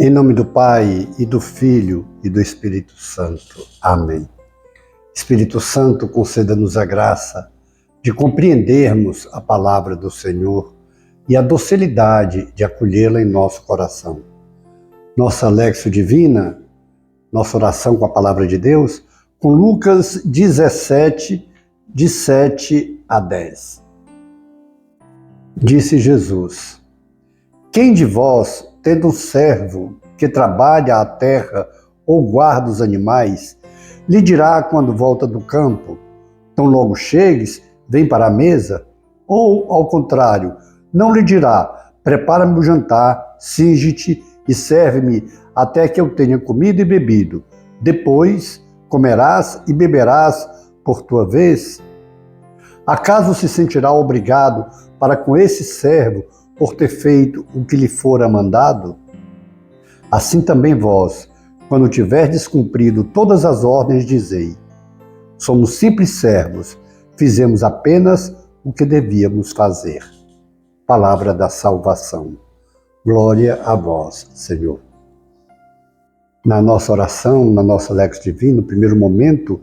Em nome do Pai, e do Filho, e do Espírito Santo. Amém. Espírito Santo, conceda-nos a graça de compreendermos a palavra do Senhor e a docilidade de acolhê-la em nosso coração. Nossa Léxio Divina, nossa oração com a palavra de Deus, com Lucas 17, de 7 a 10. Disse Jesus: quem de vós, tendo um servo que trabalha a terra ou guarda os animais, lhe dirá quando volta do campo: tão logo chegues, vem para a mesa? Ou, ao contrário, não lhe dirá: prepara-me o jantar, cinge-te e serve-me até que eu tenha comido e bebido. Depois comerás e beberás por tua vez? Acaso se sentirá obrigado para com esse servo por ter feito o que lhe fora mandado? Assim também vós, quando tiverdes cumprido todas as ordens, dizei: somos simples servos, fizemos apenas o que devíamos fazer. Palavra da salvação. Glória a vós, Senhor. Na nossa oração, na nossa Léxio Divina, no primeiro momento,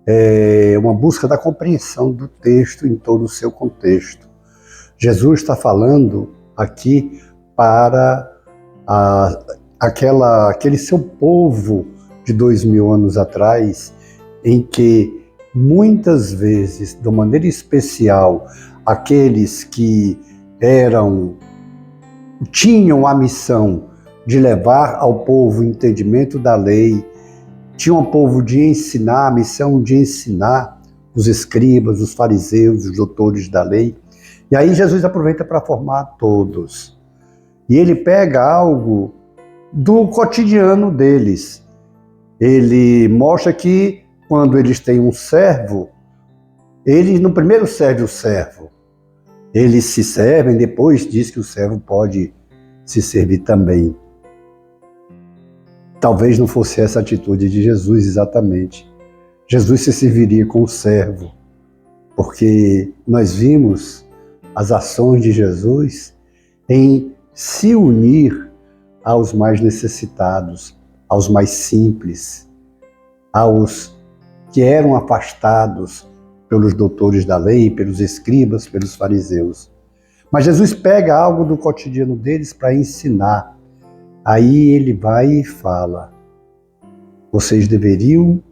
é uma busca da compreensão do texto em todo o seu contexto. Jesus está falando aqui para aquele seu povo de 2000 anos atrás, em que muitas vezes, de maneira especial, aqueles que tinham a missão de levar ao povo o entendimento da lei, tinham o povo de ensinar, a missão de ensinar os escribas, os fariseus, os doutores da lei. E aí Jesus aproveita para formar todos. E ele pega algo do cotidiano deles. Ele mostra que quando eles têm um servo, ele no primeiro serve o servo. Eles se servem, depois diz que o servo pode se servir também. Talvez não fosse essa a atitude de Jesus exatamente. Jesus se serviria com o servo, porque nós vimos as ações de Jesus em se unir aos mais necessitados, aos mais simples, aos que eram afastados pelos doutores da lei, pelos escribas, pelos fariseus. Mas Jesus pega algo do cotidiano deles para ensinar. Aí ele vai e fala: vocês deveriam,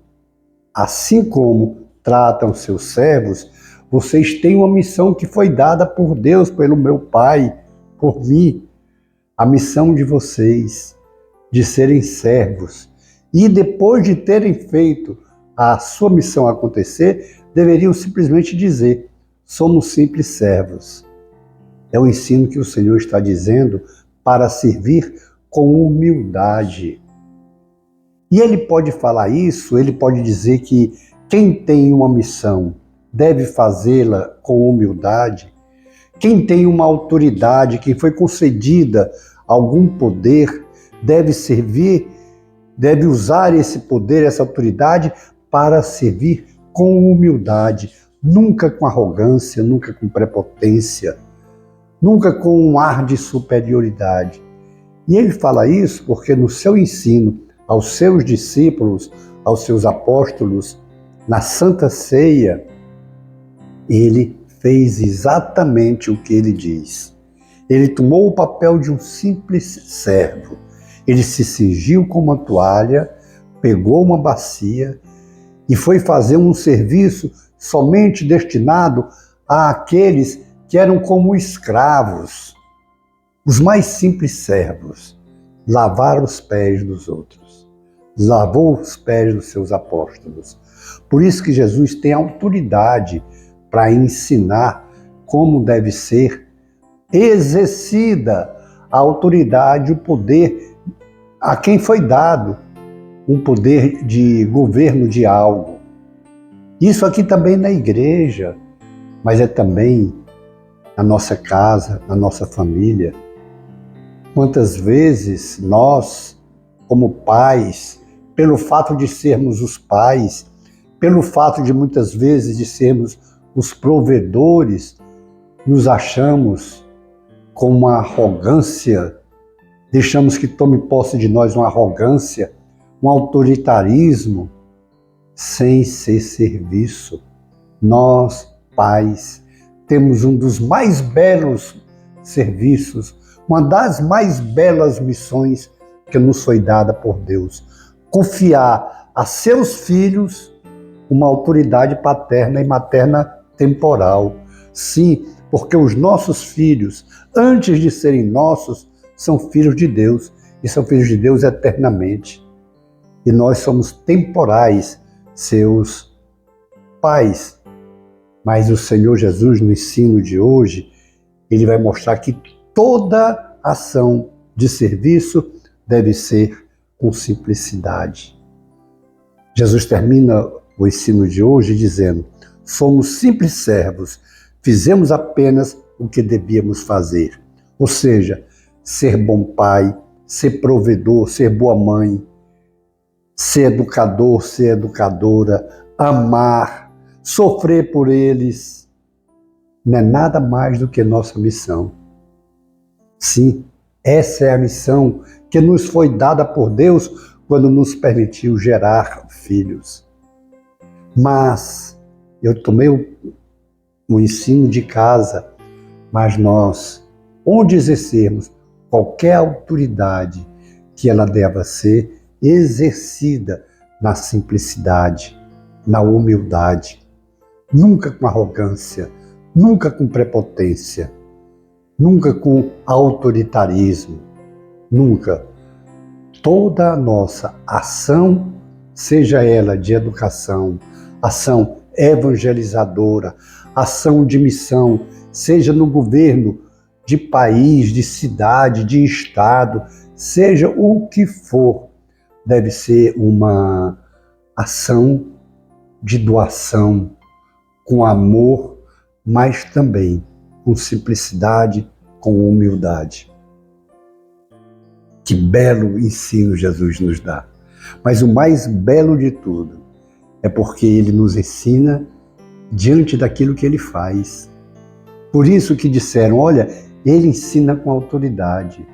assim como tratam seus servos, vocês têm uma missão que foi dada por Deus, pelo meu Pai, por mim. A missão de vocês, de serem servos. E depois de terem feito a sua missão acontecer, deveriam simplesmente dizer: somos simples servos. É o ensino que o Senhor está dizendo para servir com humildade. E ele pode falar isso, ele pode dizer que quem tem uma missão deve fazê-la com humildade. Quem tem uma autoridade, quem foi concedida algum poder, deve servir, deve usar esse poder, essa autoridade, para servir com humildade, nunca com arrogância, nunca com prepotência, nunca com um ar de superioridade. E ele fala isso porque no seu ensino aos seus discípulos, aos seus apóstolos, na Santa Ceia, ele fez exatamente o que ele diz. Ele tomou o papel de um simples servo. Ele se cingiu com uma toalha, pegou uma bacia e foi fazer um serviço somente destinado àqueles que eram como escravos, os mais simples servos. Lavar os pés dos outros. Lavou os pés dos seus apóstolos. Por isso que Jesus tem autoridade para ensinar como deve ser exercida a autoridade, o poder a quem foi dado, um poder de governo de algo. Isso aqui também na igreja, mas é também na nossa casa, na nossa família. Quantas vezes nós, como pais, pelo fato de sermos os pais, pelo fato de muitas vezes de sermos os provedores, nos achamos com uma arrogância deixamos que tome posse de nós uma arrogância, um autoritarismo, sem ser serviço. Nós, pais, temos um dos mais belos serviços, uma das mais belas missões que nos foi dada por Deus. Confiar a seus filhos uma autoridade paterna e materna temporal. Sim, porque os nossos filhos, antes de serem nossos, são filhos de Deus, e são filhos de Deus eternamente. E nós somos temporais, seus pais. Mas o Senhor Jesus, no ensino de hoje, ele vai mostrar que toda ação de serviço deve ser com simplicidade. Jesus termina o ensino de hoje dizendo: somos simples servos, fizemos apenas o que devíamos fazer. Ou seja, ser bom pai, ser provedor, ser boa mãe, ser educador, ser educadora, amar, sofrer por eles, não é nada mais do que nossa missão. Sim, essa é a missão que nos foi dada por Deus quando nos permitiu gerar filhos. Mas eu tomei o ensino de casa, mas nós, onde exercermos qualquer autoridade, que ela deva ser exercida na simplicidade, na humildade, nunca com arrogância, nunca com prepotência, nunca com autoritarismo, nunca. Toda a nossa ação, seja ela de educação, ação evangelizadora, ação de missão, seja no governo de país, de cidade, de estado, seja o que for, deve ser uma ação de doação, com amor, mas também com simplicidade, com humildade. Que belo ensino Jesus nos dá. Mas o mais belo de tudo é porque ele nos ensina diante daquilo que ele faz. Por isso que disseram, olha, ele ensina com autoridade,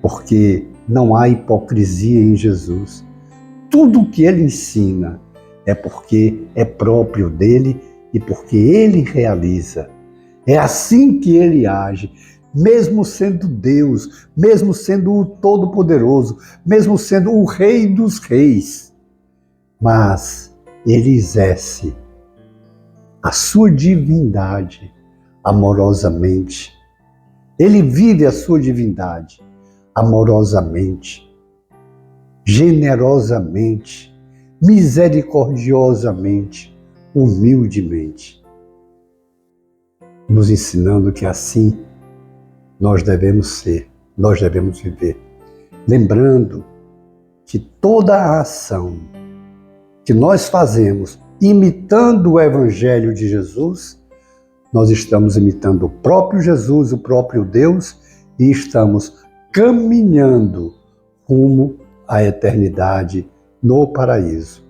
porque não há hipocrisia em Jesus. Tudo o que ele ensina é porque é próprio dele e porque ele realiza. É assim que ele age, mesmo sendo Deus, mesmo sendo o Todo-Poderoso, mesmo sendo o Rei dos Reis. Mas ele exerce a sua divindade amorosamente. Ele vive a sua divindade amorosamente, generosamente, misericordiosamente, humildemente, nos ensinando que assim nós devemos ser, nós devemos viver. Lembrando que toda a ação que nós fazemos imitando o Evangelho de Jesus, nós estamos imitando o próprio Jesus, o próprio Deus, e estamos caminhando rumo à eternidade no paraíso.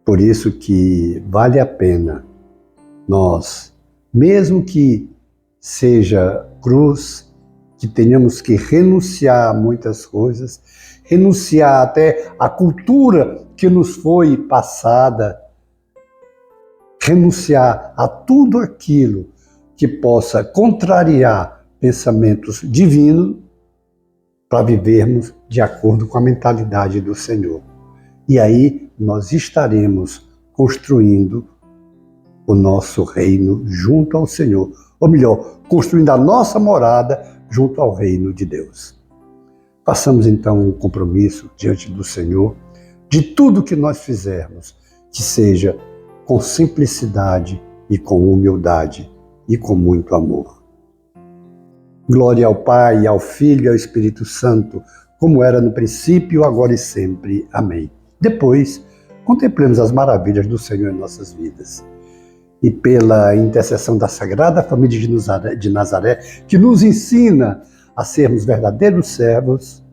Por isso que vale a pena nós, mesmo que seja cruz, que tenhamos que renunciar a muitas coisas, renunciar até à cultura que nos foi passada, renunciar a tudo aquilo que possa contrariar pensamentos divinos para vivermos de acordo com a mentalidade do Senhor. E aí nós estaremos construindo o nosso reino junto ao Senhor, ou melhor, construindo a nossa morada junto ao reino de Deus. Façamos então um compromisso diante do Senhor de tudo que nós fizermos, que seja com simplicidade e com humildade e com muito amor. Glória ao Pai, ao Filho e ao Espírito Santo, como era no princípio, agora e sempre. Amém. Depois, contemplemos as maravilhas do Senhor em nossas vidas. E pela intercessão da Sagrada Família de Nazaré, que nos ensina a sermos verdadeiros servos,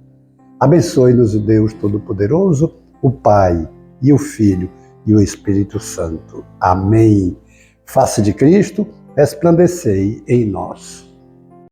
abençoe-nos o Deus Todo-Poderoso, o Pai e o Filho e o Espírito Santo. Amém. Face de Cristo, resplandecei em nós.